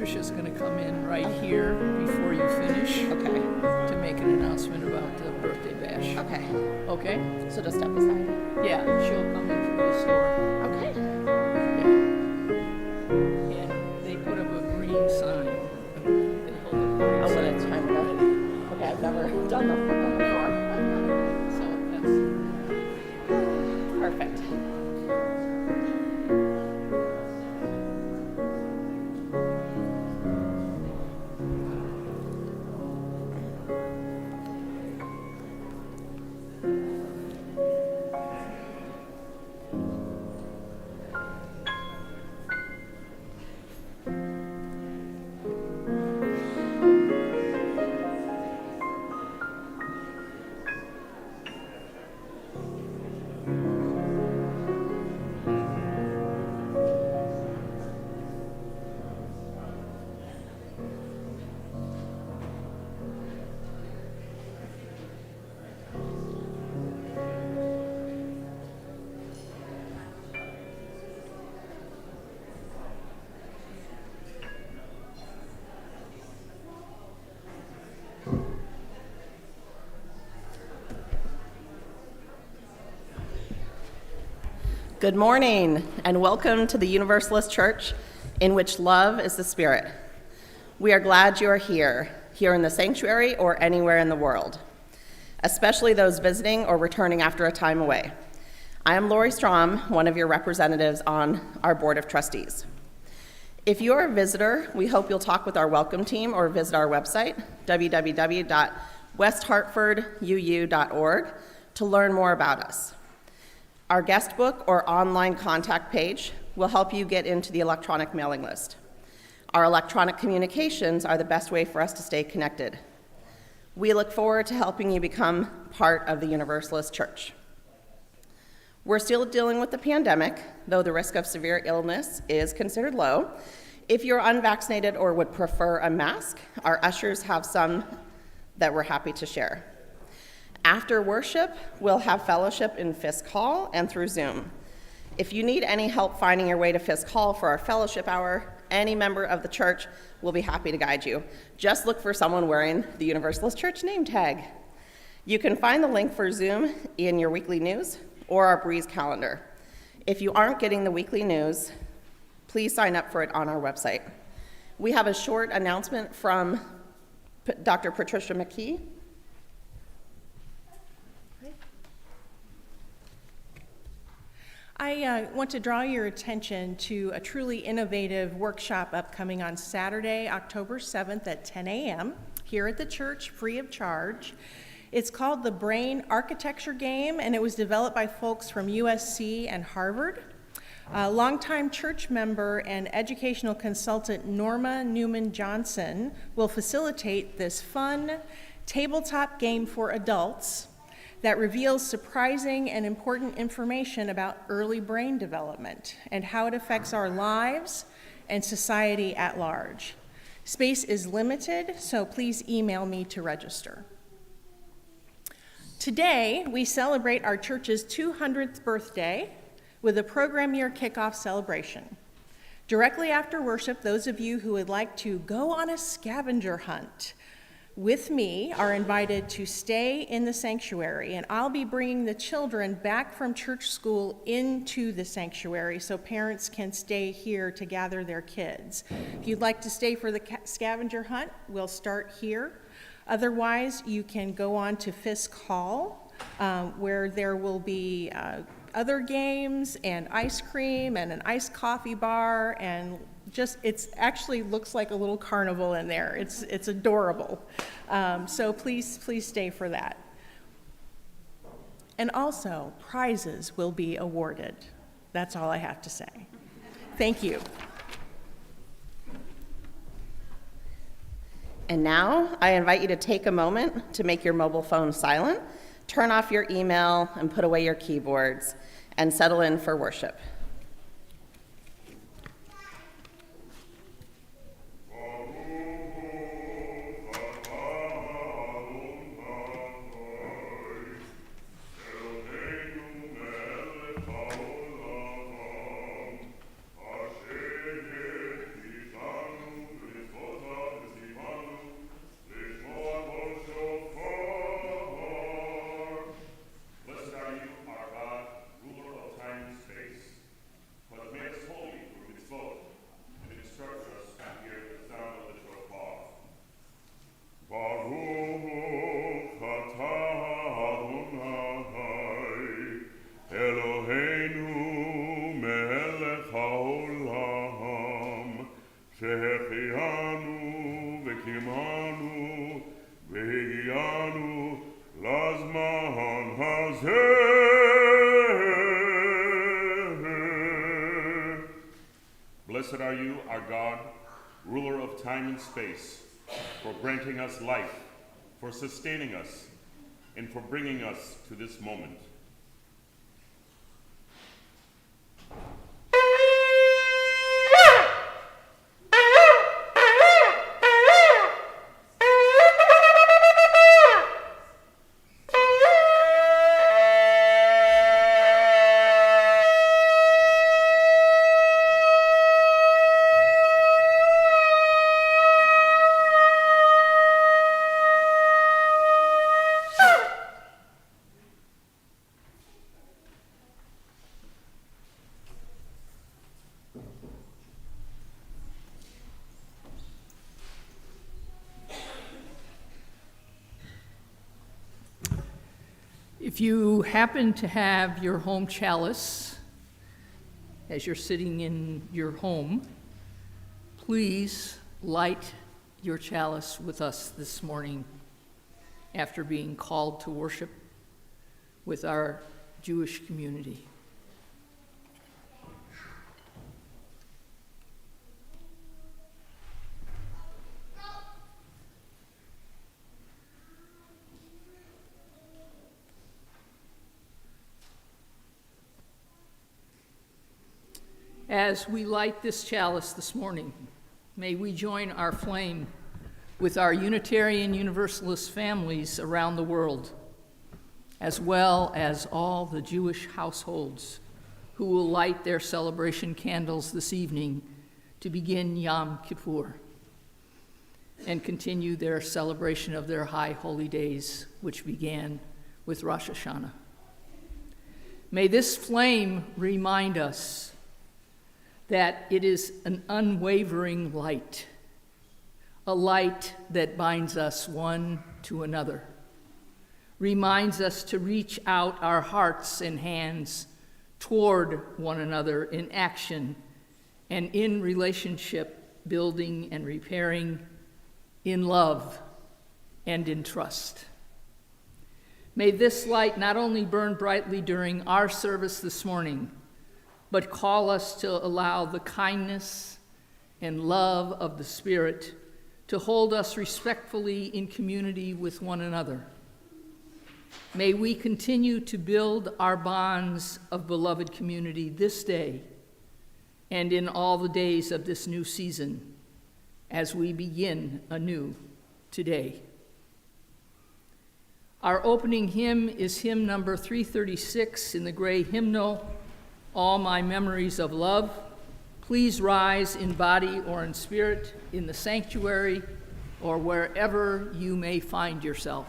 Patricia's going to come in right here before you finish. Okay. To make an announcement about the birthday bash. Okay. Okay? So just step aside. Yeah, she'll come in through this door. Okay. Yeah. And they put up a green sign. They hold up a green Oh, so sign. that's time about it. Okay, I've never done that before. So that's Perfect. Good morning, and welcome to the Universalist Church, in which love is the spirit. We are glad you are here in the sanctuary or anywhere in the world, especially those visiting or returning after a time away. I am Lori Strom, one of your representatives on our Board of Trustees. If you are a visitor, we hope you'll talk with our welcome team or visit our website, www.westhartforduu.org, to learn more about us. Our guest book or online contact page will help you get into the electronic mailing list. Our electronic communications are the best way for us to stay connected. We look forward to helping you become part of the Universalist Church. We're still dealing with the pandemic, though the risk of severe illness is considered low. If you're unvaccinated or would prefer a mask, our ushers have some that we're happy to share. After worship, we'll have fellowship in Fisk Hall and through Zoom. If you need any help finding your way to Fisk Hall for our fellowship hour, any member of the church will be happy to guide you. Just look for someone wearing the Universalist Church name tag. You can find the link for Zoom in your weekly news or our Breeze calendar. If you aren't getting the weekly news, please sign up for it on our website. We have a short announcement from Dr. Patricia McKee. I want to draw your attention to a truly innovative workshop upcoming on Saturday, October 7th at 10 a.m. here at the church, free of charge. It's called the Brain Architecture Game, and it was developed by folks from USC and Harvard. Longtime church member and educational consultant Norma Newman-Johnson will facilitate this fun tabletop game for adults that reveals surprising and important information about early brain development and how it affects our lives and society at large. Space is limited, so please email me to register. Today, we celebrate our church's 200th birthday with a program year kickoff celebration. Directly after worship, those of you who would like to go on a scavenger hunt with me are invited to stay in the sanctuary, and I'll be bringing the children back from church school into the sanctuary so parents can stay here to gather their kids. If you'd like to stay for the scavenger hunt, we'll start here. Otherwise, you can go on to Fisk Hall, where there will be other games and ice cream and an iced coffee bar, and it actually looks like a little carnival in there. It's adorable. So please stay for that. And also, prizes will be awarded. That's all I have to say. Thank you. And now, I invite you to take a moment to make your mobile phone silent, turn off your email, and put away your keyboards, and settle in for worship. Blessed are you, our God, ruler of time and space, for granting us life, for sustaining us, and for bringing us to this moment. If you happen to have your home chalice as you're sitting in your home, please light your chalice with us this morning after being called to worship with our Jewish community. As we light this chalice this morning, may we join our flame with our Unitarian Universalist families around the world, as well as all the Jewish households who will light their celebration candles this evening to begin Yom Kippur and continue their celebration of their high holy days, which began with Rosh Hashanah. May this flame remind us that it is an unwavering light, a light that binds us one to another, reminds us to reach out our hearts and hands toward one another in action and in relationship building and repairing, in love and in trust. May this light not only burn brightly during our service this morning, but call us to allow the kindness and love of the Spirit to hold us respectfully in community with one another. May we continue to build our bonds of beloved community this day and in all the days of this new season as we begin anew today. Our opening hymn is hymn number 336 in the gray hymnal, All My Memories of Love. Please rise in body or in spirit in the sanctuary or wherever you may find yourself.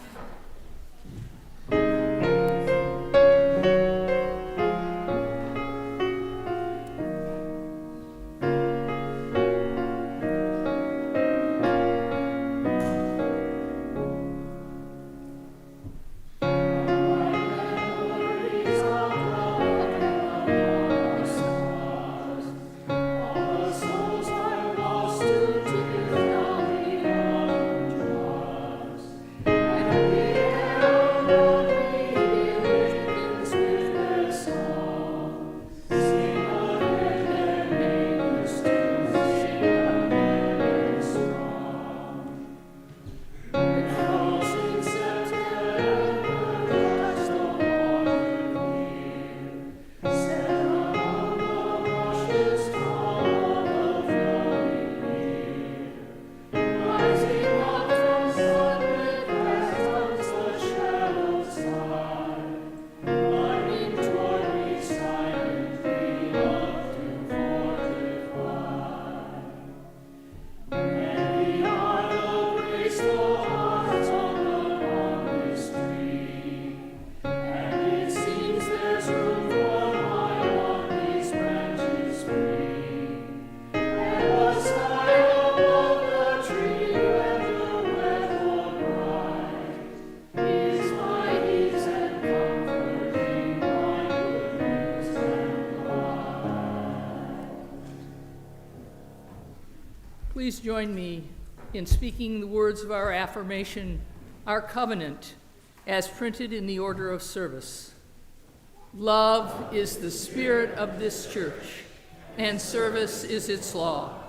Please join me in speaking the words of our affirmation, our covenant, as printed in the order of service. Love is the spirit of this church, and service is its law.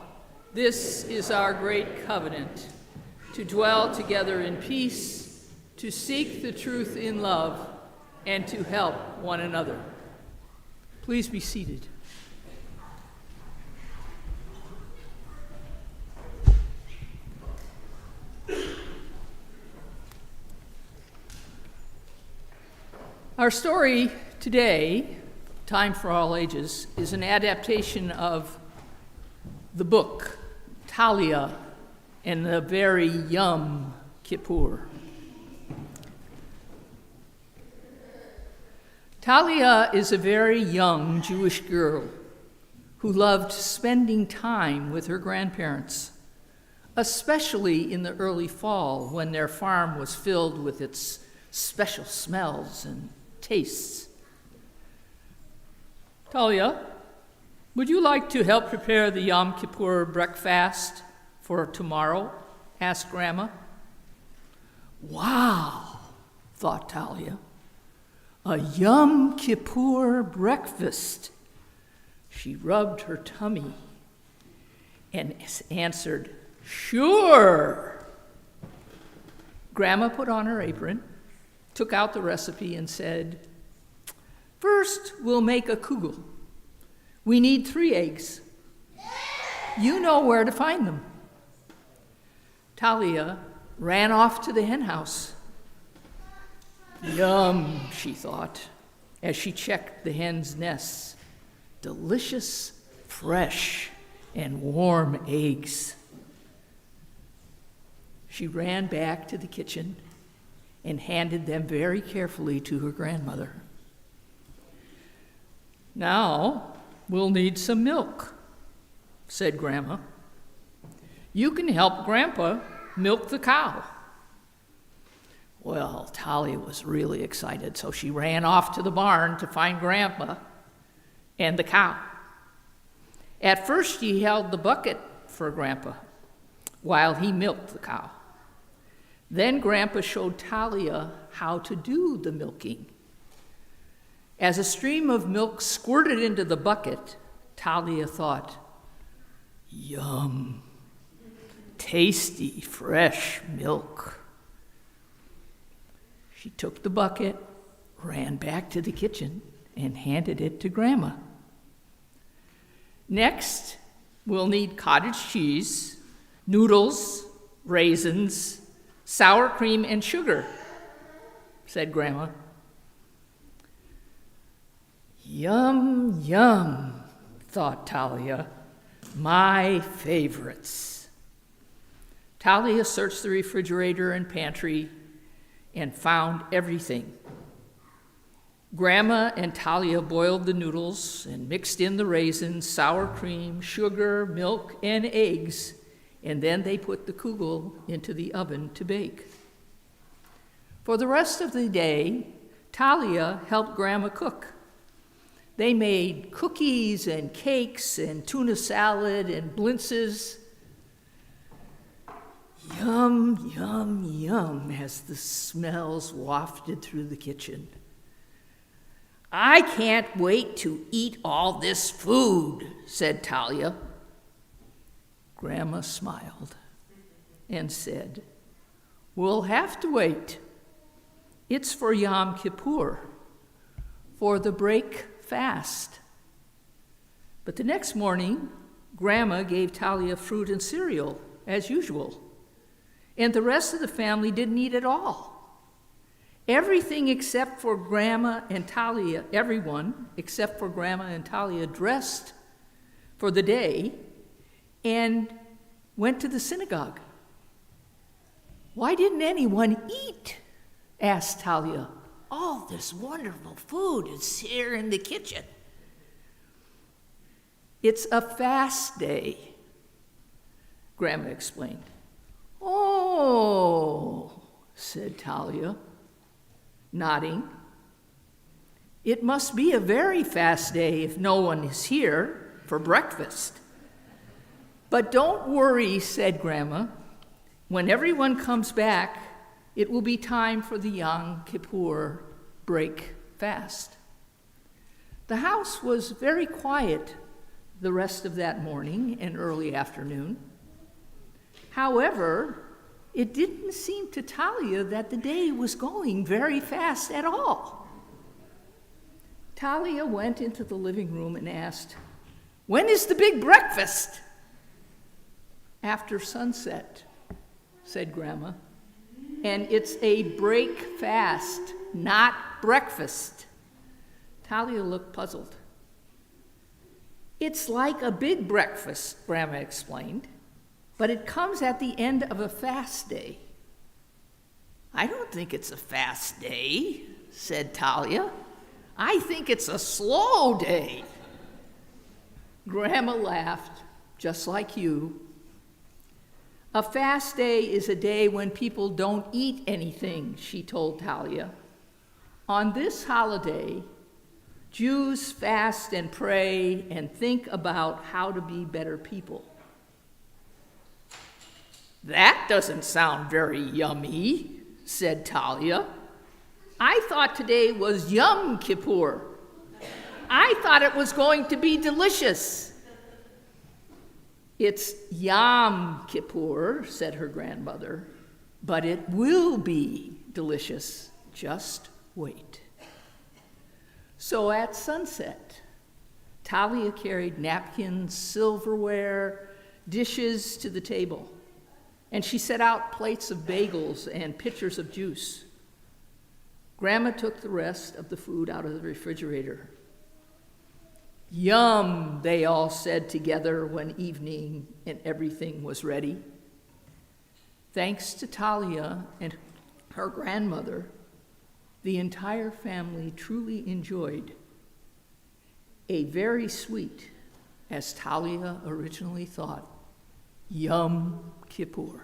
This is our great covenant, to dwell together in peace, to seek the truth in love, and to help one another. Please be seated. Our story today, Time for All Ages, is an adaptation of the book, Talia and the very Yom Kippur. Talia is a very young Jewish girl who loved spending time with her grandparents, especially in the early fall when their farm was filled with its special smells and tastes. Talia, would you like to help prepare the Yom Kippur breakfast for tomorrow? Asked Grandma. Wow, thought Talia. A Yom Kippur breakfast. She rubbed her tummy and answered, sure. Grandma put on her apron, took out the recipe, and said, first, we'll make a kugel. We need 3 eggs. You know where to find them. Talia ran off to the hen house. Yum, she thought, as she checked the hen's nests. Delicious, fresh, and warm eggs. She ran back to the kitchen and handed them very carefully to her grandmother. Now, we'll need some milk, said Grandma. You can help Grandpa milk the cow. Well, Talia was really excited, so she ran off to the barn to find Grandpa and the cow. At first, she held the bucket for Grandpa while he milked the cow. Then Grandpa showed Talia how to do the milking. As a stream of milk squirted into the bucket, Talia thought, yum, tasty, fresh milk. She took the bucket, ran back to the kitchen, and handed it to Grandma. Next, we'll need cottage cheese, noodles, raisins, sour cream, and sugar, said Grandma. Yum, yum, thought Talia, my favorites. Talia searched the refrigerator and pantry and found everything. Grandma and Talia boiled the noodles and mixed in the raisins, sour cream, sugar, milk, and eggs, and then they put the kugel into the oven to bake. For the rest of the day, Talia helped Grandma cook. They made cookies and cakes and tuna salad and blintzes. Yum, yum, yum, as the smells wafted through the kitchen. I can't wait to eat all this food, said Talia. Grandma smiled and said, we'll have to wait. It's for Yom Kippur, for the break fast. But the next morning, Grandma gave Talia fruit and cereal, as usual, and the rest of the family didn't eat at all. Everything except for Grandma and Talia, everyone except for Grandma and Talia dressed for the day and went to the synagogue. Why didn't anyone eat? Asked Talia. All this wonderful food is here in the kitchen. It's a fast day, Grandma explained. Oh, said Talia, nodding. It must be a very fast day if no one is here for breakfast. But don't worry, said Grandma. When everyone comes back, it will be time for the Yom Kippur break fast. The house was very quiet the rest of that morning and early afternoon. However, it didn't seem to Talia that the day was going very fast at all. Talia went into the living room and asked, "When is the big breakfast?" "After sunset," said Grandma. "And it's a break fast, not breakfast." Talia looked puzzled. "It's like a big breakfast," Grandma explained, "but it comes at the end of a fast day." "I don't think it's a fast day," said Talia. "I think it's a slow day." Grandma laughed, just like you. "A fast day is a day when people don't eat anything," she told Talia. "On this holiday, Jews fast and pray and think about how to be better people." "That doesn't sound very yummy," said Talia. "I thought today was Yom Kippur. I thought it was going to be delicious." "It's Yom Kippur," said her grandmother, "but it will be delicious. Just wait." So at sunset, Talia carried napkins, silverware, dishes to the table, and she set out plates of bagels and pitchers of juice. Grandma took the rest of the food out of the refrigerator. "Yum," they all said together when evening and everything was ready. Thanks to Talia and her grandmother, the entire family truly enjoyed a very sweet, as Talia originally thought, Yom Kippur.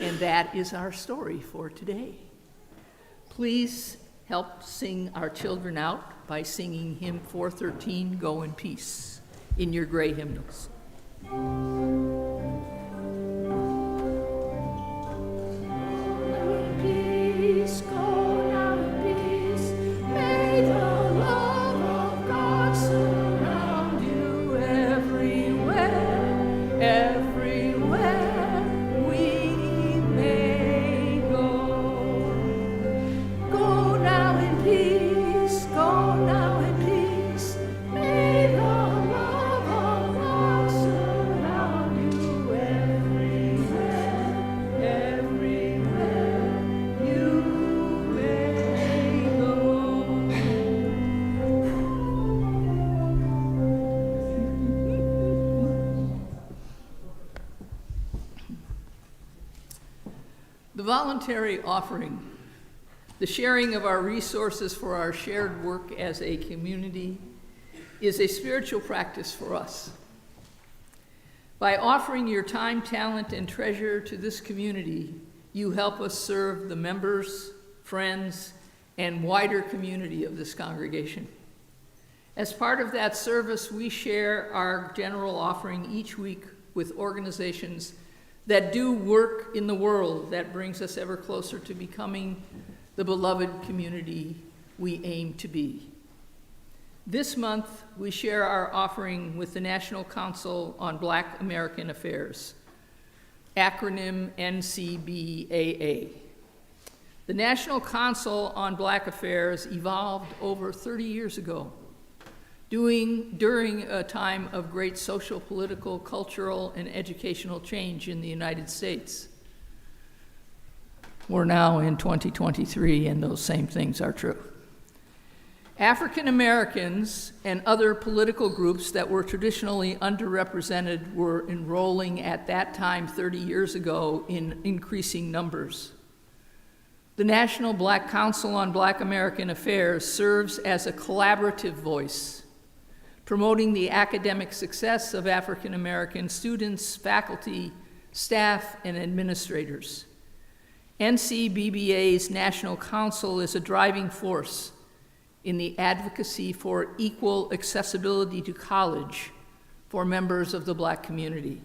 And that is our story for today. Please help sing our children out by singing hymn 413, Go in Peace, in your gray hymnals. Peace, go now in peace. May the love of God surround you everywhere, everywhere we may go. Go now in peace, go now in peace. May the love of God surround you everywhere, everywhere you may go. The voluntary offering, the sharing of our resources for our shared work as a community, is a spiritual practice for us. By offering your time, talent, and treasure to this community, you help us serve the members, friends, and wider community of this congregation. As part of that service, we share our general offering each week with organizations that do work in the world that brings us ever closer to becoming the beloved community we aim to be. This month, we share our offering with the National Council on Black American Affairs, acronym NCBAA. The National Council on Black Affairs evolved over 30 years ago, during a time of great social, political, cultural, and educational change in the United States. We're now in 2023, and those same things are true. African Americans and other political groups that were traditionally underrepresented were enrolling at that time 30 years ago in increasing numbers. The National Black Council on Black American Affairs serves as a collaborative voice, promoting the academic success of African American students, faculty, staff, and administrators. NCBBA's National Council is a driving force in the advocacy for equal accessibility to college for members of the Black community.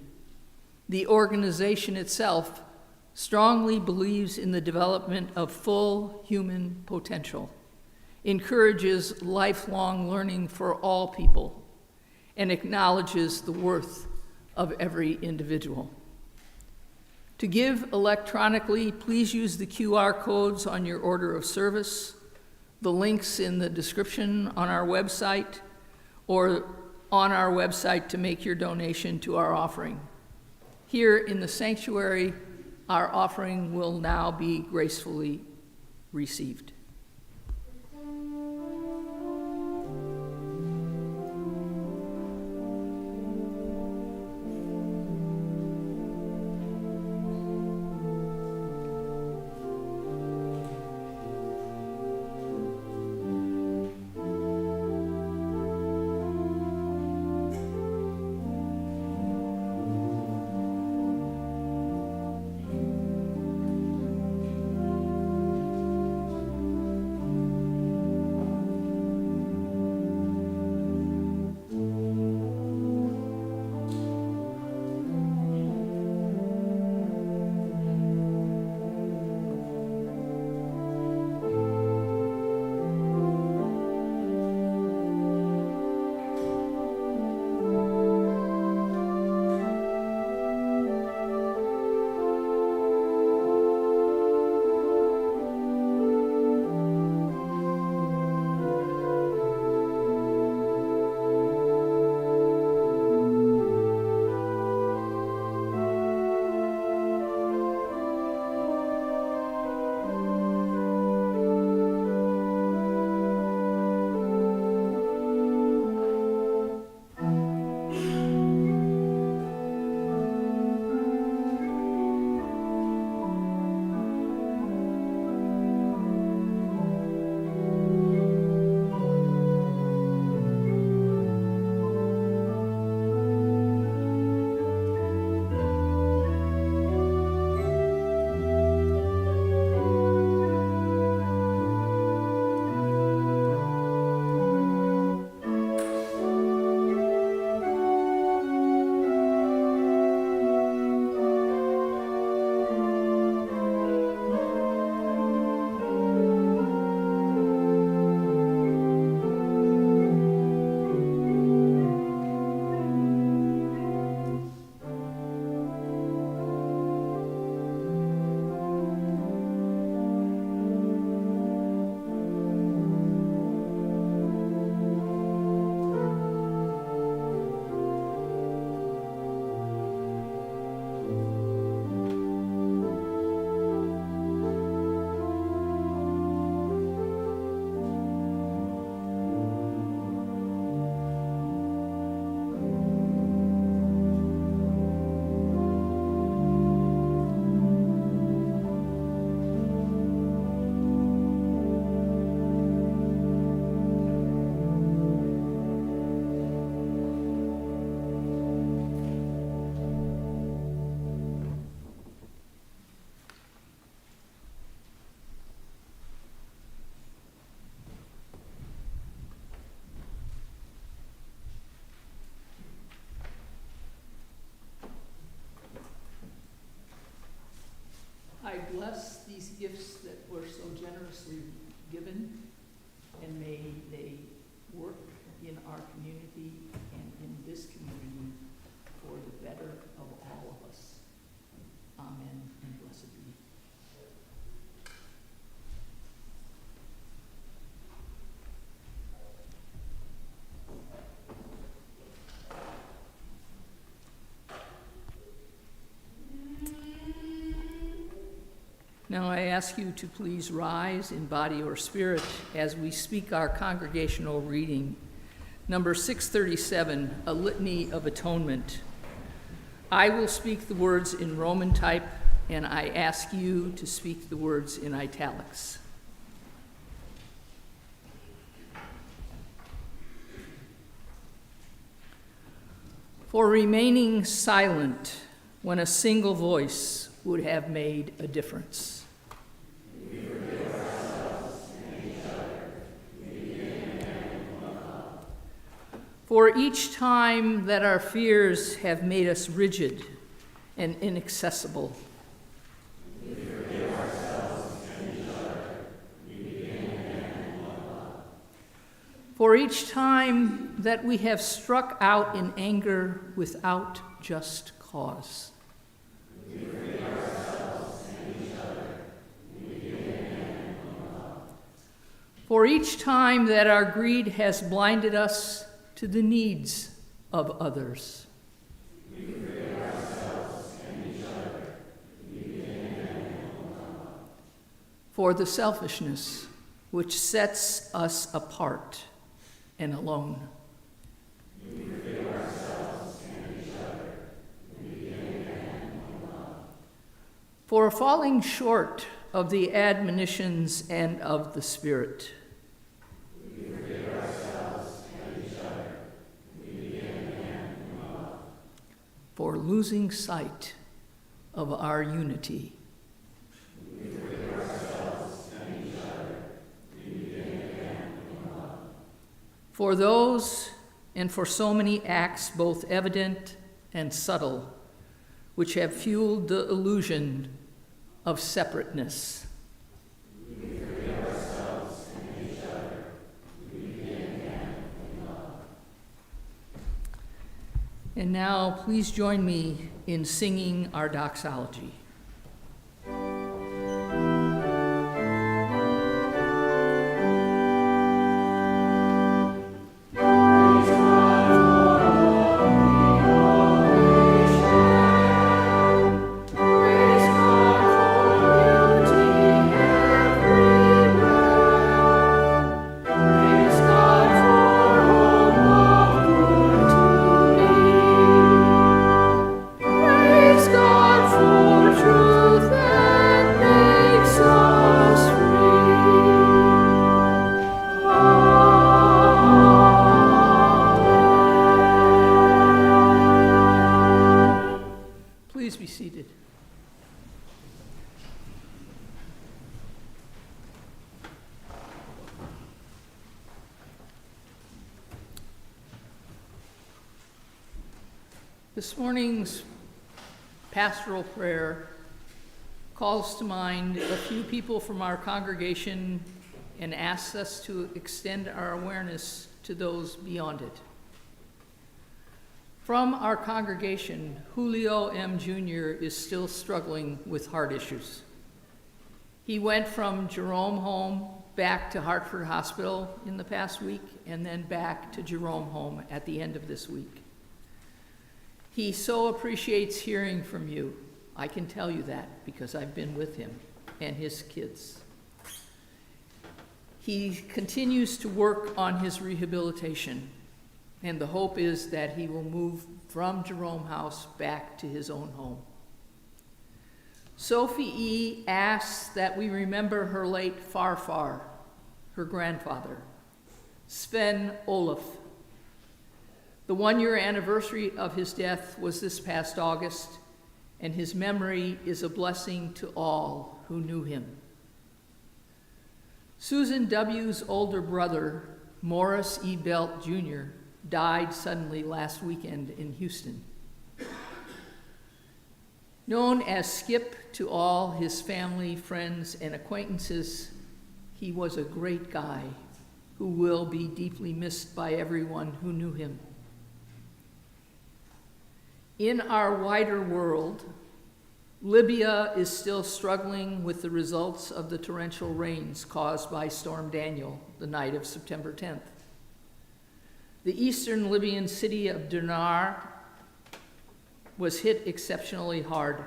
The organization itself strongly believes in the development of full human potential, encourages lifelong learning for all people, and acknowledges the worth of every individual. To give electronically, please use the QR codes on your order of service, the links in the description on our website, or on our website to make your donation to our offering. Here in the sanctuary, our offering will now be gracefully received. I bless these gifts that were so generously given, and may they work in our community and in this community for the better of all of us. Amen and blessed be. Now I ask you to please rise in body or spirit as we speak our congregational reading. Number 637, a litany of atonement. I will speak the words in Roman type, and I ask you to speak the words in italics. For remaining silent when a single voice would have made a difference. We forgive ourselves and each other. We begin again in one love. For each time that our fears have made us rigid and inaccessible. We forgive ourselves and each other. We begin again in one love. For each time that we have struck out in anger without just cause. We forgive ourselves and each other. We begin again in love. For each time that our greed has blinded us to the needs of others. We forgive ourselves and each other. We begin again in love. For the selfishness which sets us apart and alone. We forgive ourselves and each other. We begin again in love. For falling short of the admonitions and of the Spirit. We forgive ourselves and each other. We begin again in love. For losing sight of our unity. We forgive ourselves and each other. We begin again in love. For those and for so many acts, both evident and subtle, which have fueled the illusion of separateness. We forgive ourselves and each other. We begin again in love. And now, please join me in singing our doxology. This morning's pastoral prayer calls to mind a few people from our congregation and asks us to extend our awareness to those beyond it. From our congregation, Julio M. Jr. is still struggling with heart issues. He went from Jerome Home back to Hartford Hospital in the past week and then back to Jerome Home at the end of this week. He so appreciates hearing from you. I can tell you that because I've been with him and his kids. He continues to work on his rehabilitation, and the hope is that he will move from Jerome House back to his own home. Sophie E. asks that we remember her late Farfar, her grandfather, Sven Olaf. The one-year anniversary of his death was this past August, and his memory is a blessing to all who knew him. Susan W.'s older brother, Morris E. Belt Jr., died suddenly last weekend in Houston. Known as Skip to all his family, friends, and acquaintances, he was a great guy who will be deeply missed by everyone who knew him. In our wider world, Libya is still struggling with the results of the torrential rains caused by Storm Daniel the night of September 10th. The eastern Libyan city of Derna was hit exceptionally hard.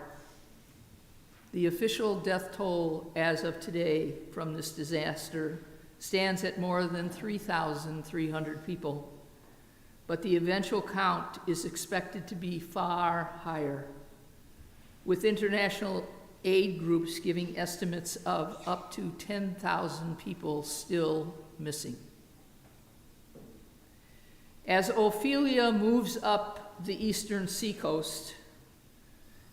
The official death toll as of today from this disaster stands at more than 3,300 people, but the eventual count is expected to be far higher, with international aid groups giving estimates of up to 10,000 people still missing. As Ophelia moves up the eastern seacoast,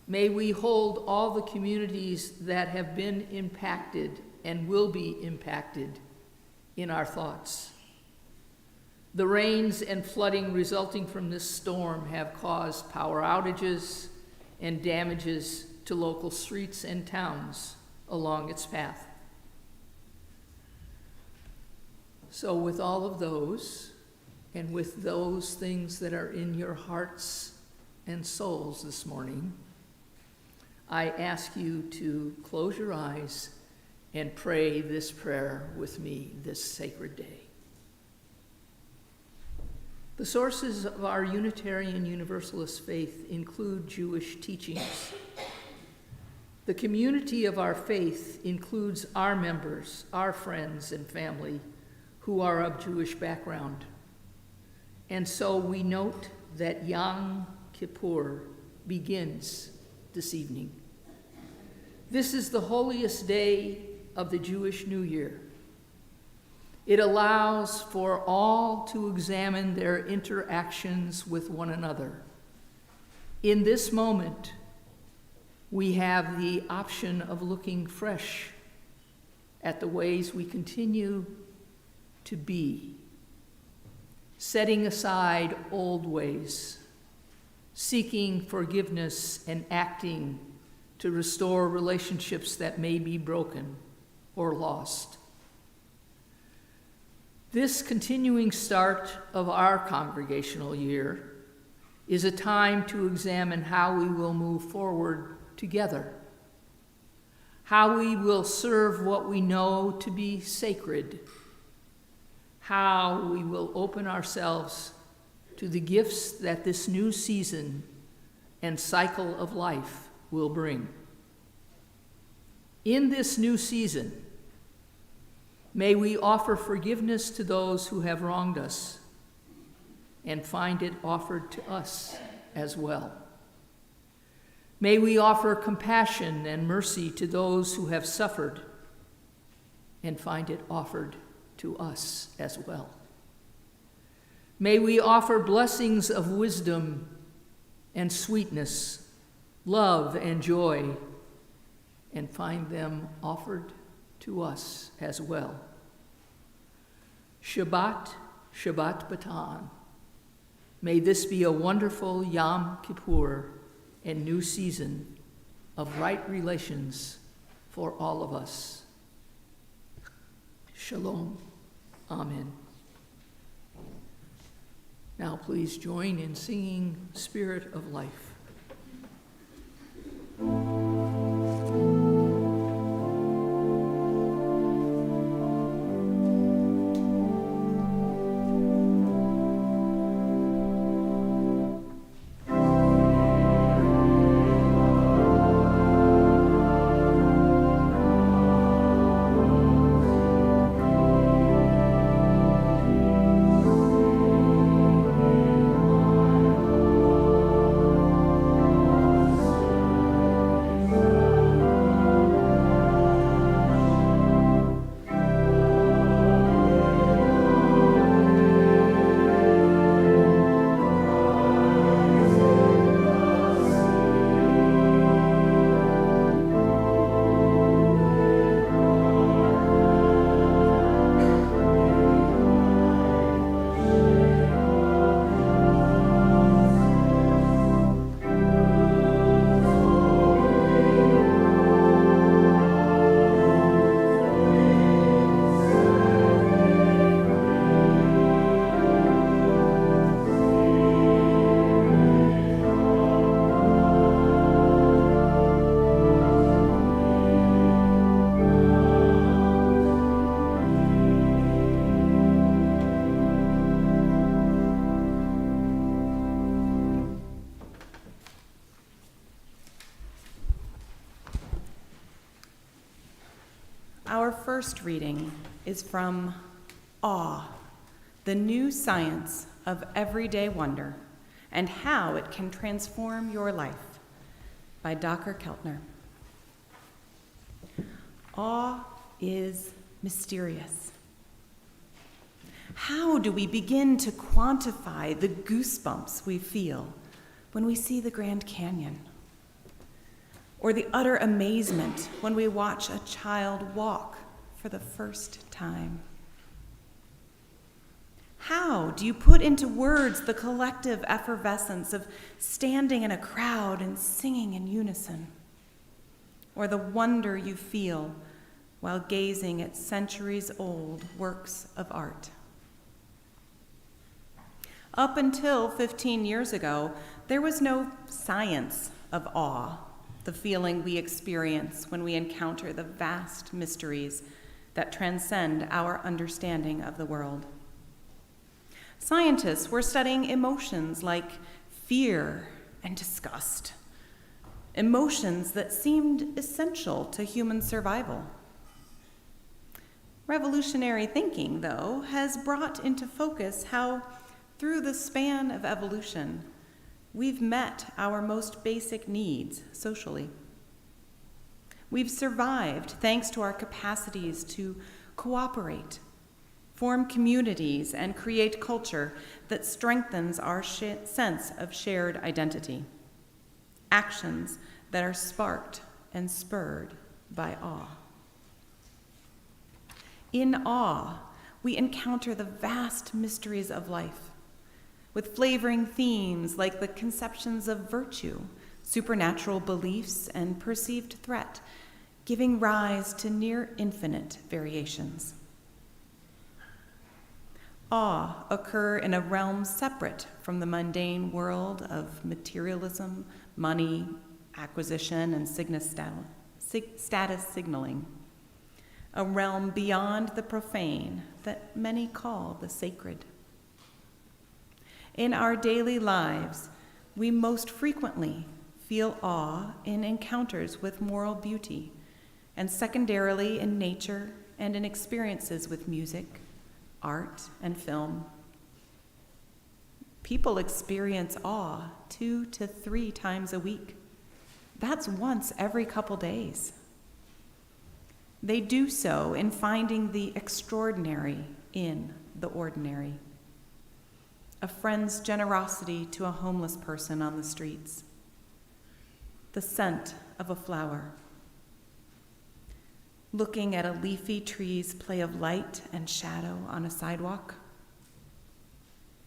may we hold all the communities that have been impacted and will be impacted in our thoughts. The rains and flooding resulting from this storm have caused power outages and damages to local streets and towns along its path. So with all of those, and with those things that are in your hearts and souls this morning, I ask you to close your eyes and pray this prayer with me this sacred day. The sources of our Unitarian Universalist faith include Jewish teachings. The community of our faith includes our members, our friends and family who are of Jewish background. And so we note that Yom Kippur begins this evening. This is the holiest day of the Jewish New Year. It allows for all to examine their interactions with one another. In this moment, we have the option of looking fresh at the ways we continue to be, setting aside old ways, seeking forgiveness and acting to restore relationships that may be broken or lost. This continuing start of our congregational year is a time to examine how we will move forward together, how we will serve what we know to be sacred, how we will open ourselves to the gifts that this new season and cycle of life will bring. In this new season, may we offer forgiveness to those who have wronged us and find it offered to us as well. May we offer compassion and mercy to those who have suffered and find it offered to us as well. May we offer blessings of wisdom and sweetness, love and joy, and find them offered to us as well. Shabbat, Shabbat Batan. May this be a wonderful Yom Kippur and new season of right relations for all of us. Shalom. Amen. Now please join in singing Spirit of Life. Our first reading is from Awe, the New Science of Everyday Wonder and How It Can Transform Your Life by Dr. Keltner. Awe is mysterious. How do we begin to quantify the goosebumps we feel when we see the Grand Canyon? Or the utter amazement when we watch a child walk for the first time? How do you put into words the collective effervescence of standing in a crowd and singing in unison? Or the wonder you feel while gazing at centuries-old works of art. Up until 15 years ago, there was no science of awe, the feeling we experience when we encounter the vast mysteries that transcend our understanding of the world. Scientists were studying emotions like fear and disgust, emotions that seemed essential to human survival. Revolutionary thinking, though, has brought into focus how, through the span of evolution, we've met our most basic needs socially. We've survived thanks to our capacities to cooperate, form communities, and create culture that strengthens our sense of shared identity. Actions that are sparked and spurred by awe. In awe, we encounter the vast mysteries of life, with flavoring themes like the conceptions of virtue, supernatural beliefs, and perceived threat, giving rise to near infinite variations. Awe occur in a realm separate from the mundane world of materialism, money, acquisition, and status signaling, a realm beyond the profane that many call the sacred. In our daily lives, we most frequently feel awe in encounters with moral beauty, and secondarily in nature and in experiences with music, art, and film. People experience awe 2 to 3 times a week. That's once every couple days. They do so in finding the extraordinary in the ordinary. A friend's generosity to a homeless person on the streets. The scent of a flower. Looking at a leafy tree's play of light and shadow on a sidewalk.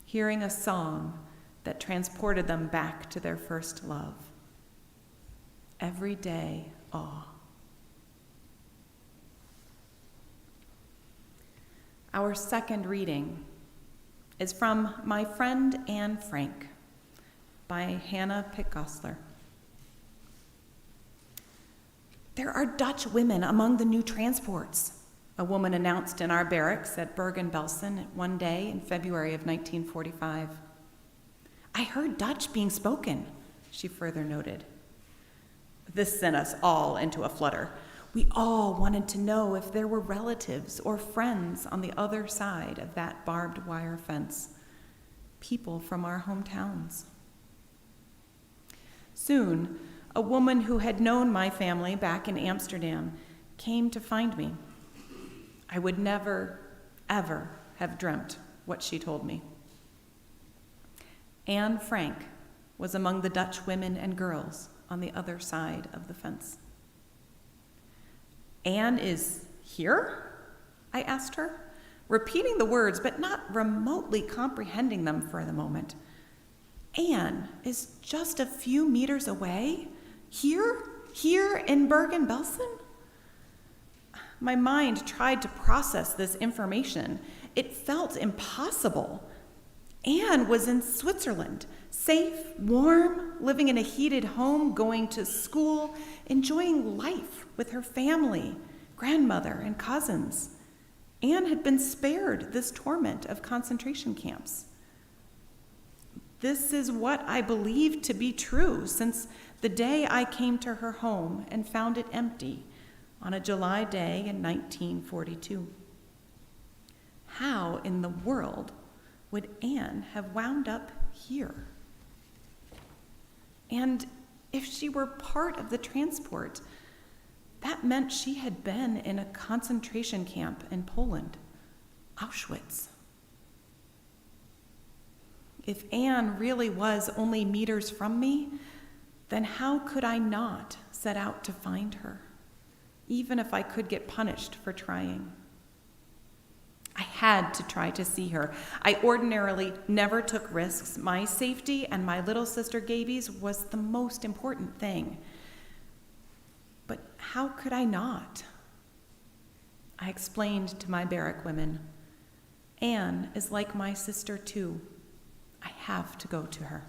Hearing a song that transported them back to their first love. Everyday awe. Our second reading is from My Friend Anne Frank by Hannah Pickosler. There are Dutch women among the new transports, a woman announced in our barracks at Bergen-Belsen one day in February of 1945. I heard Dutch being spoken, she further noted. This sent us all into a flutter. We all wanted to know if there were relatives or friends on the other side of that barbed wire fence, people from our hometowns. Soon, a woman who had known my family back in Amsterdam came to find me. I would never, ever have dreamt what she told me. Anne Frank was among the Dutch women and girls on the other side of the fence. Anne is here? I asked her, repeating the words but not remotely comprehending them for the moment. Anne is just a few meters away? Here in Bergen-Belsen? My mind tried to process this information. It felt impossible. Anne was in Switzerland, safe, warm, living in a heated home, going to school, enjoying life with her family, grandmother, and cousins. Anne had been spared this torment of concentration camps. This is what I believed to be true since the day I came to her home and found it empty on a July day in 1942. How in the world would Anne have wound up here? And if she were part of the transport, that meant she had been in a concentration camp in Poland, Auschwitz. If Anne really was only meters from me, then how could I not set out to find her, even if I could get punished for trying? I had to try to see her. I ordinarily never took risks. My safety and my little sister Gaby's was the most important thing. But how could I not? I explained to my barrack women, Anne is like my sister too. I have to go to her.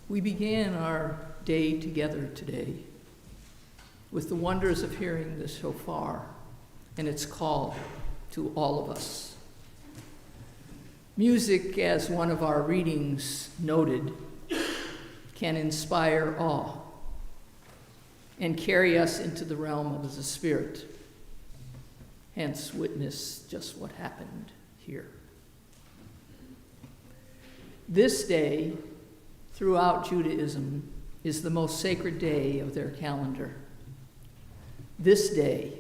We began our day together today with the wonders of hearing the shofar and its call to all of us. Music, as one of our readings noted, can inspire awe and carry us into the realm of the Spirit. Hence, witness just what happened here. This day, throughout Judaism, is the most sacred day of their calendar. This day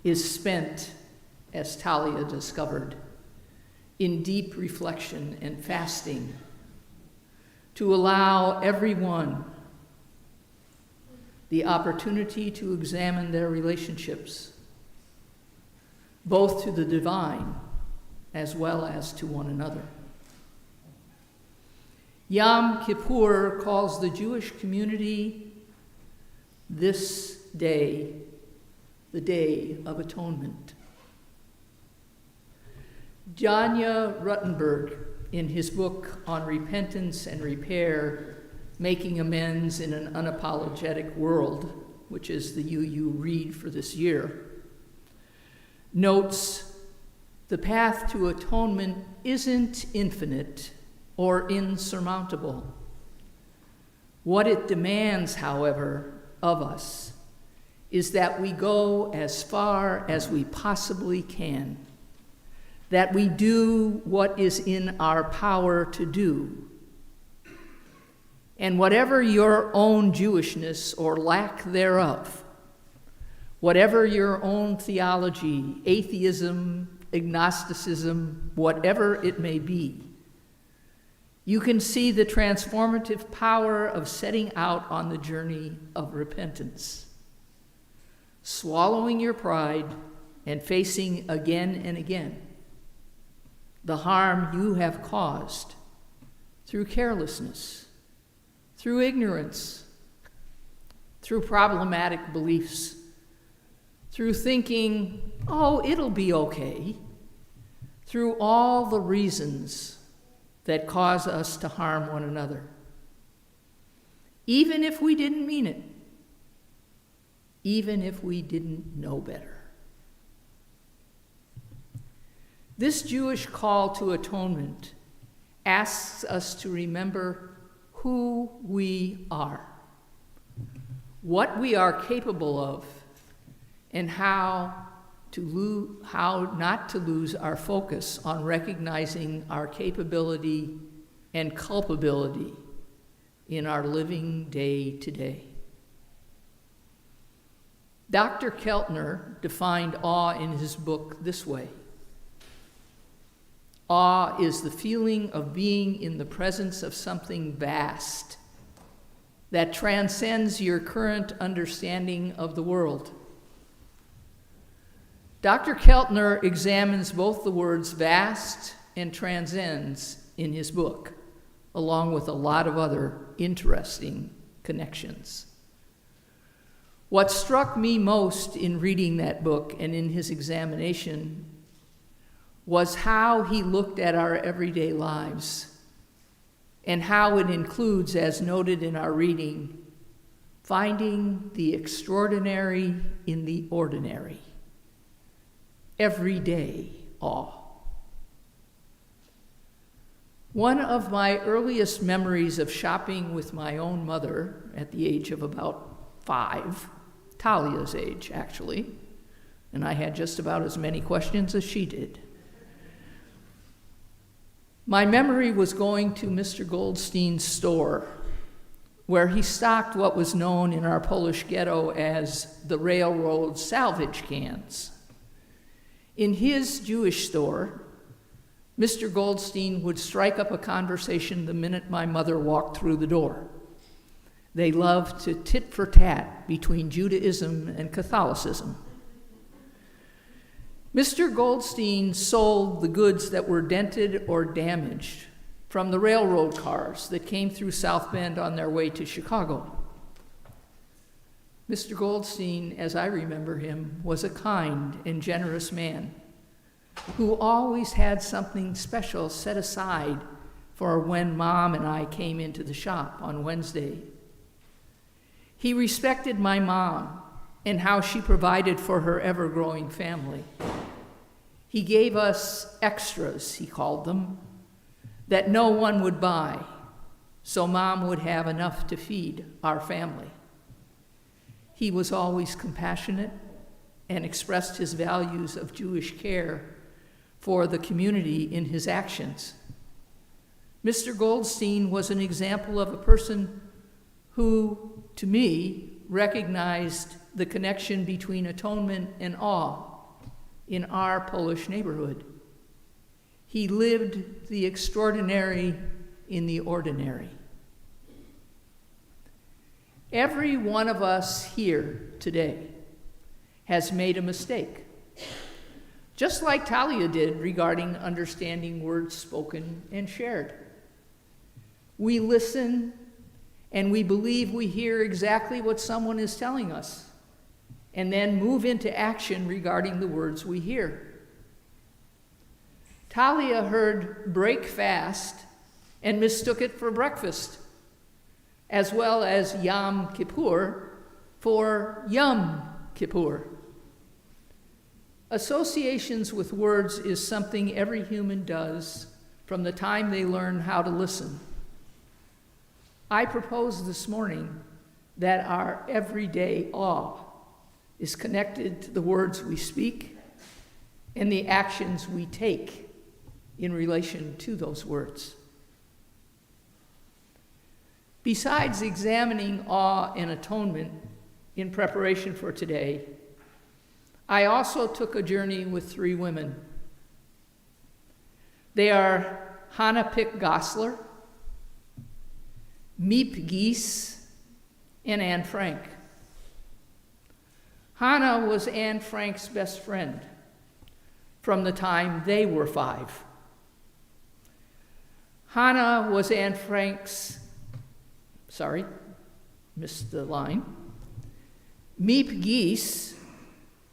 is spent, as Talia discovered, in deep reflection and fasting to allow everyone the opportunity to examine their relationships, both to the divine as well as to one another. Yom Kippur calls the Jewish community this day the Day of Atonement. Janya Ruttenberg, in his book on repentance and repair, Making Amends in an Unapologetic World, which is the UU read for this year, notes the path to atonement isn't infinite or insurmountable. What it demands, however, of us is that we go as far as we possibly can, that we do what is in our power to do. And whatever your own Jewishness or lack thereof, whatever your own theology, atheism, agnosticism, whatever it may be, you can see the transformative power of setting out on the journey of repentance, swallowing your pride and facing again and again the harm you have caused through carelessness, through ignorance, through problematic beliefs, through thinking, oh, it'll be okay, through all the reasons that cause us to harm one another, even if we didn't mean it, even if we didn't know better. This Jewish call to atonement asks us to remember who we are, what we are capable of, and how not to lose our focus on recognizing our capability and culpability in our living day to day. Dr. Keltner defined awe in his book this way: awe is the feeling of being in the presence of something vast that transcends your current understanding of the world. Dr. Keltner examines both the words vast and transcends in his book, along with a lot of other interesting connections. What struck me most in reading that book and in his examination was how he looked at our everyday lives and how it includes, as noted in our reading, finding the extraordinary in the ordinary. Everyday awe. One of my earliest memories of shopping with my own mother at the age of about 5, Talia's age actually, and I had just about as many questions as she did. My memory was going to Mr. Goldstein's store, where he stocked what was known in our Polish ghetto as the railroad salvage cans. In his Jewish store, Mr. Goldstein would strike up a conversation the minute my mother walked through the door. They loved to tit for tat between Judaism and Catholicism. Mr. Goldstein sold the goods that were dented or damaged from the railroad cars that came through South Bend on their way to Chicago. Mr. Goldstein, as I remember him, was a kind and generous man who always had something special set aside for when Mom and I came into the shop on Wednesday. He respected my mom and how she provided for her ever-growing family. He gave us extras, he called them, that no one would buy, so Mom would have enough to feed our family. He was always compassionate and expressed his values of Jewish care for the community in his actions. Mr. Goldstein was an example of a person who, to me, recognized the connection between atonement and awe in our Polish neighborhood. He lived the extraordinary in the ordinary. Every one of us here today has made a mistake, just like Talia did regarding understanding words spoken and shared. We listen, and we believe we hear exactly what someone is telling us, and then move into action regarding the words we hear. Talia heard break fast and mistook it for breakfast, as well as Yom Kippur for Yom Kippur. Associations with words is something every human does from the time they learn how to listen. I propose this morning that our everyday awe is connected to the words we speak and the actions we take in relation to those words. Besides examining awe and atonement in preparation for today, I also took a journey with 3 women. They are Hannah Pick Gosler, Miep Gies, and Anne Frank. Hannah was Anne Frank's best friend from the time they were 5. Hannah was Anne Frank's, missed the line. Miep Gies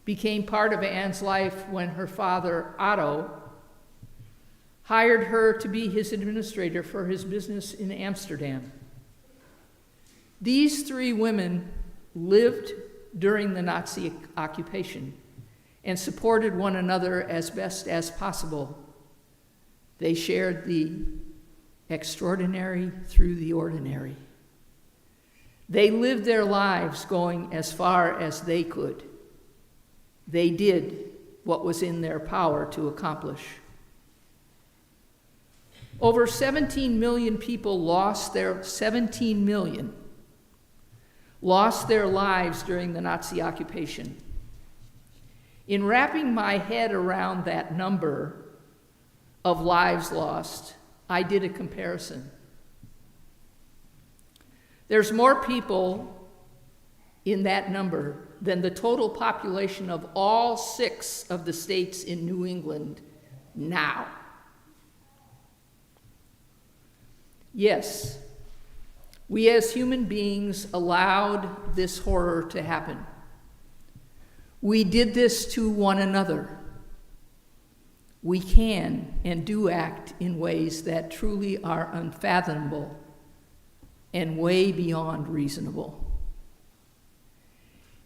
became part of Anne's life when her father, Otto, hired her to be his administrator for his business in Amsterdam. These 3 women lived during the Nazi occupation and supported one another as best as possible. They shared the extraordinary through the ordinary. They lived their lives going as far as they could. They did what was in their power to accomplish. Over 17 million people lost their lives during the Nazi occupation. In wrapping my head around that number of lives lost, I did a comparison. There's more people in that number than the total population of all 6 of the states in New England now. Yes, we as human beings allowed this horror to happen. We did this to one another. We can and do act in ways that truly are unfathomable and way beyond reasonable.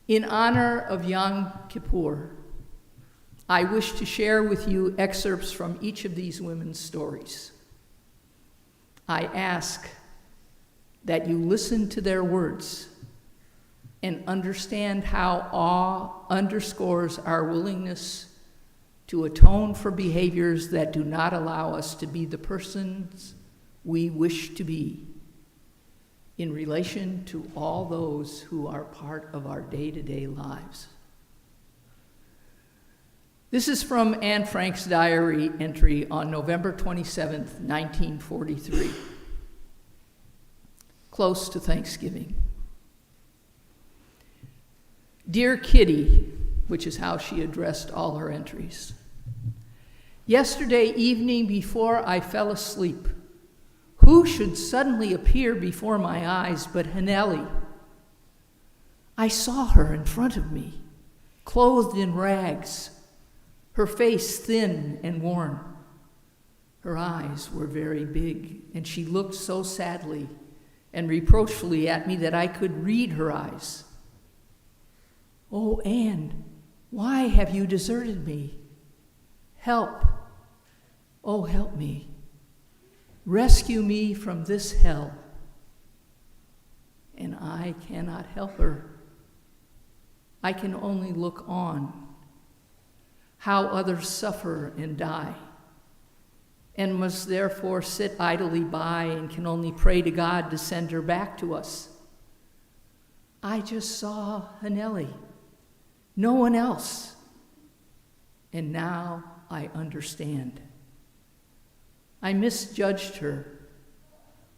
In honor of Yom Kippur, I wish to share with you excerpts from each of these women's stories. I ask that you listen to their words and understand how awe underscores our willingness to atone for behaviors that do not allow us to be the persons we wish to be in relation to all those who are part of our day-to-day lives. This is from Anne Frank's diary entry on November 27th, 1943, close to Thanksgiving. Dear Kitty, which is how she addressed all her entries. Yesterday evening before I fell asleep, who should suddenly appear before my eyes but Haneli? I saw her in front of me, clothed in rags, her face thin and worn. Her eyes were very big, and she looked so sadly and reproachfully at me that I could read her eyes. Oh, Anne, why have you deserted me? Help. Oh, help me. Rescue me from this hell. And I cannot help her. I can only look on, how others suffer and die, and must therefore sit idly by and can only pray to God to send her back to us. I just saw Haneli, no one else, and now I understand. I misjudged her,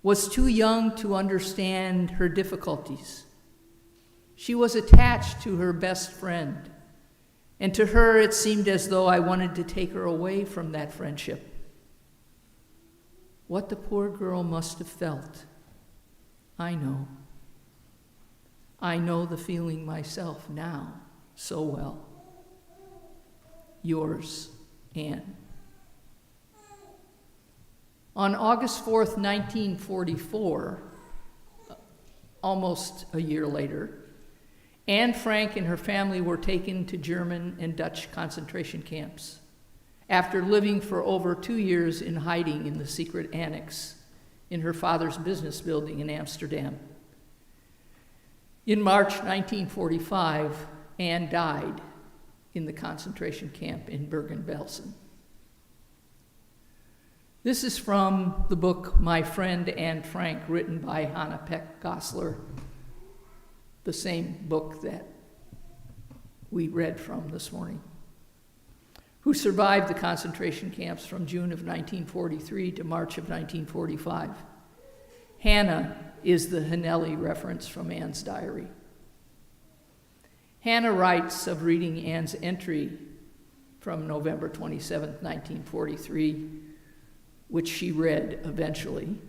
was too young to understand her difficulties. She was attached to her best friend, and to her it seemed as though I wanted to take her away from that friendship. What the poor girl must have felt, I know. I know the feeling myself now so well. Yours, Anne. On August 4th, 1944, almost a year later, Anne Frank and her family were taken to German and Dutch concentration camps after living for over 2 years in hiding in the secret annex in her father's business building in Amsterdam. In March 1945, Anne died in the concentration camp in Bergen-Belsen. This is from the book My Friend Anne Frank, written by Hannah Peck Gossler, the same book that we read from this morning, who survived the concentration camps from June of 1943 to March of 1945. Hannah is the Hanelli reference from Anne's diary. Hannah writes of reading Anne's entry from November 27, 1943, which she read eventually.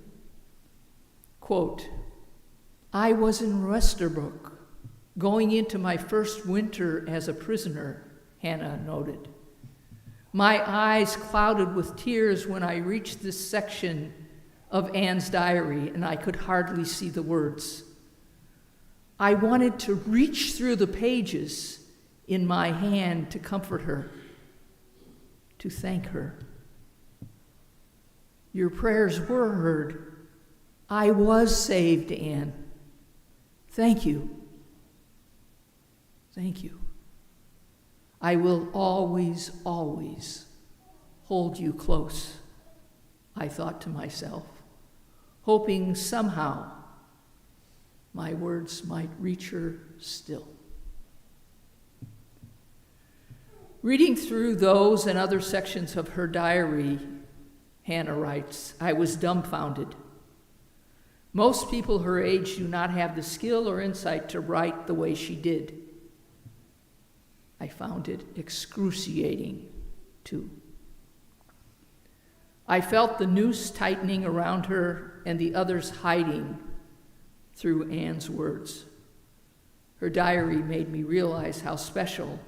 Quote, I was in Westerbork, going into my first winter as a prisoner, Hannah noted. My eyes clouded with tears when I reached this section of Anne's diary, and I could hardly see the words. I wanted to reach through the pages in my hand to comfort her, to thank her. Your prayers were heard. I was saved, Anne. Thank you. Thank you. I will always, always hold you close, I thought to myself, hoping somehow my words might reach her still. Reading through those and other sections of her diary, Hannah writes, I was dumbfounded. Most people her age do not have the skill or insight to write the way she did. I found it excruciating, too. I felt the noose tightening around her and the others hiding through Anne's words. Her diary made me realize how special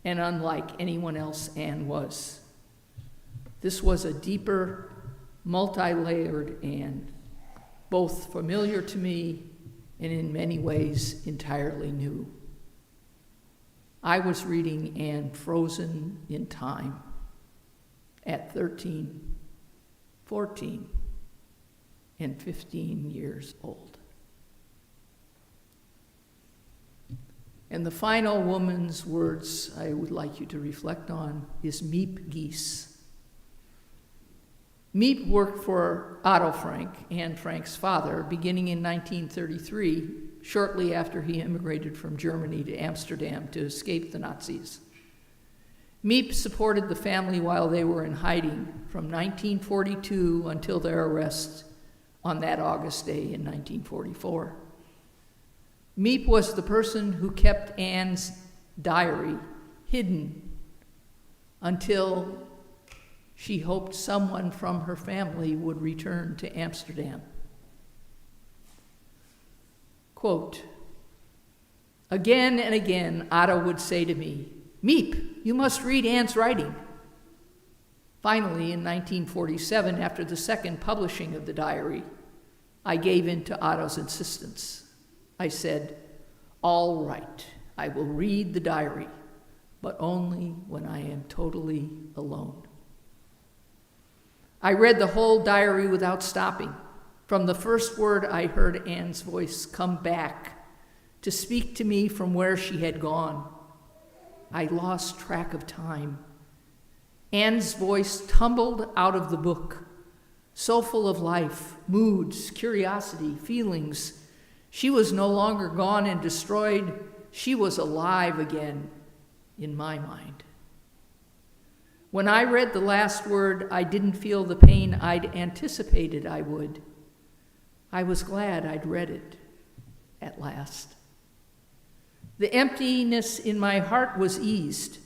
and unlike anyone else Anne was. This was a deeper, multi-layered Anne, both familiar to me and in many ways entirely new. I was reading Anne frozen in time at 13, 14, and 15 years old. And the final woman's words I would like you to reflect on is Miep Gies. Miep worked for Otto Frank, Anne Frank's father, beginning in 1933, shortly after he immigrated from Germany to Amsterdam to escape the Nazis. Miep supported the family while they were in hiding from 1942 until their arrest on that August day in 1944. Miep was the person who kept Anne's diary hidden until she hoped someone from her family would return to Amsterdam. Quote, again and again, Otto would say to me, Miep, you must read Anne's writing. Finally, in 1947, after the second publishing of the diary, I gave in to Otto's insistence. I said, all right, I will read the diary, but only when I am totally alone. I read the whole diary without stopping. From the first word, I heard Anne's voice come back to speak to me from where she had gone. I lost track of time. Anne's voice tumbled out of the book, so full of life, moods, curiosity, feelings. She was no longer gone and destroyed. She was alive again in my mind. When I read the last word, I didn't feel the pain I'd anticipated I would. I was glad I'd read it at last. The emptiness in my heart was eased.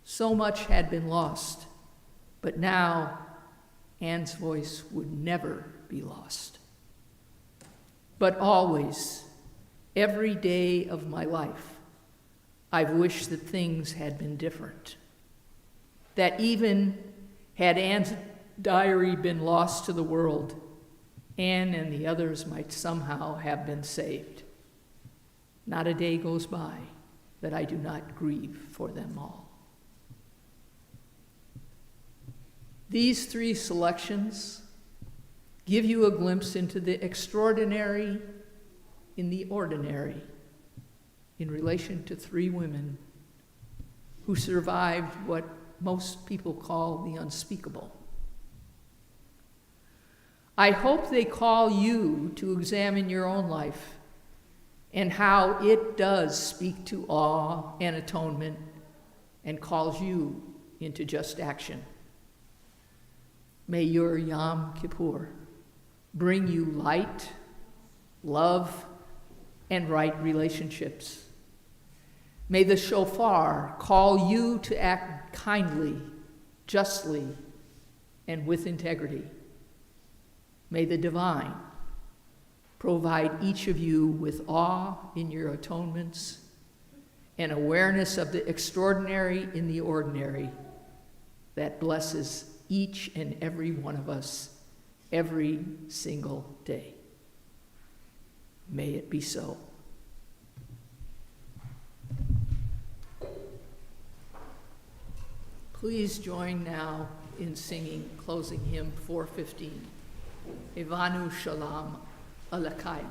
So much had been lost, but now Anne's voice would never be lost. But always, every day of my life, I've wished that things had been different. That even had Anne's diary been lost to the world, Anne and the others might somehow have been saved. Not a day goes by that I do not grieve for them all. These three selections give you a glimpse into the extraordinary in the ordinary in relation to three women who survived what most people call the unspeakable. I hope they call you to examine your own life and how it does speak to awe and atonement and calls you into just action. May your Yom Kippur bring you light, love, and right relationships. May the shofar call you to act kindly, justly, and with integrity. May the divine provide each of you with awe in your atonements and awareness of the extraordinary in the ordinary that blesses each and every one of us every single day. May it be so. Please join now in singing closing hymn 415, Evanu Shalom Alakayim.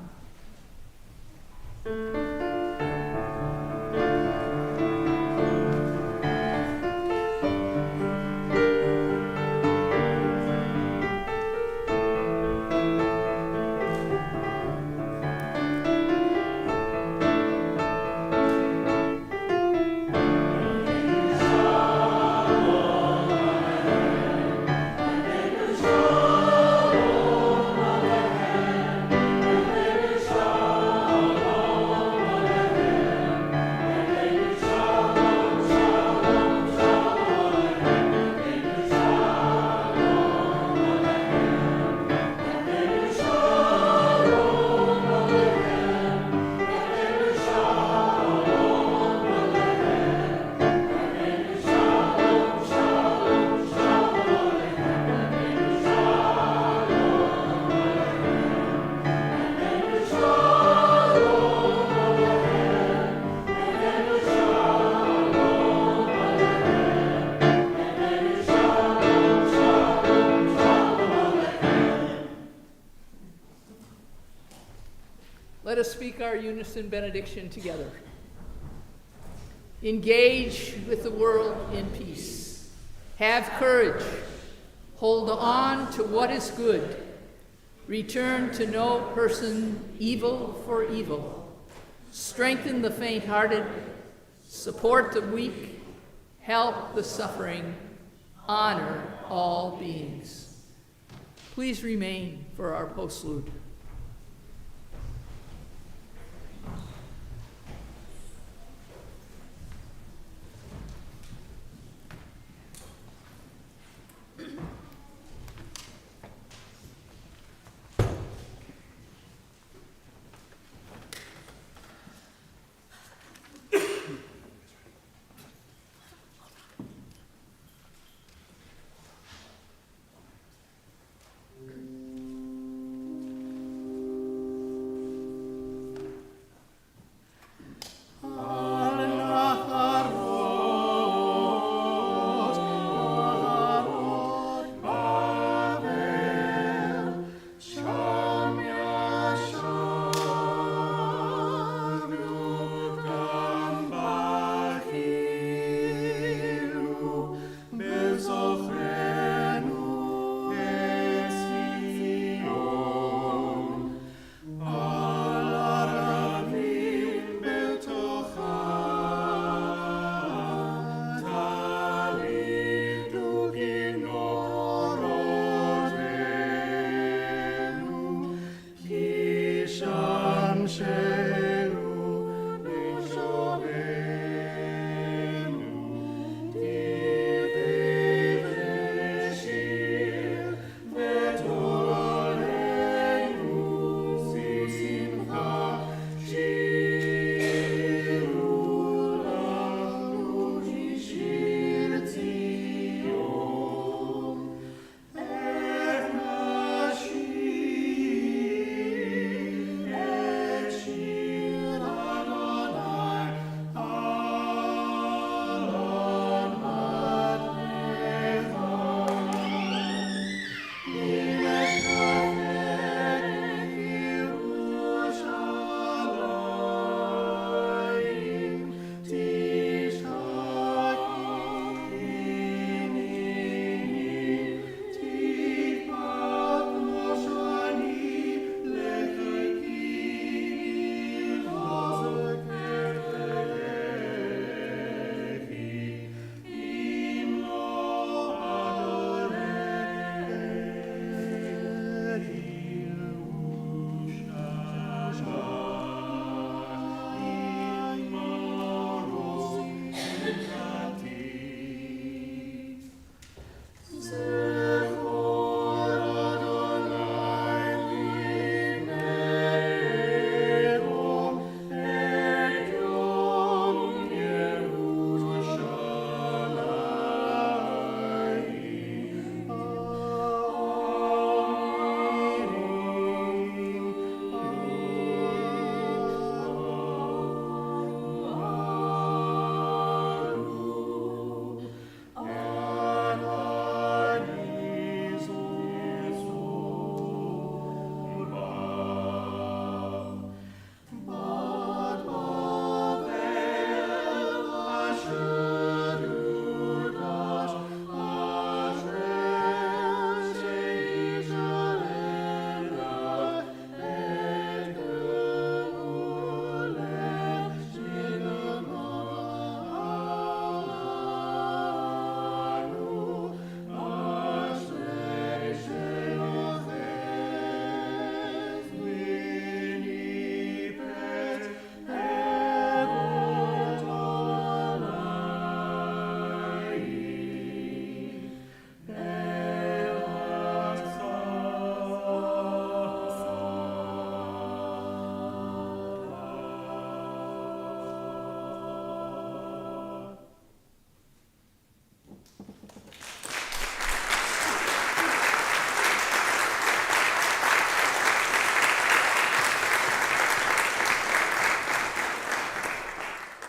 Let us speak our unison benediction together. Engage with the world in peace. Have courage. Hold on to what is good. Return to no person evil for evil. Strengthen the faint-hearted. Support the weak. Help the suffering. Honor all beings. Please remain for our postlude.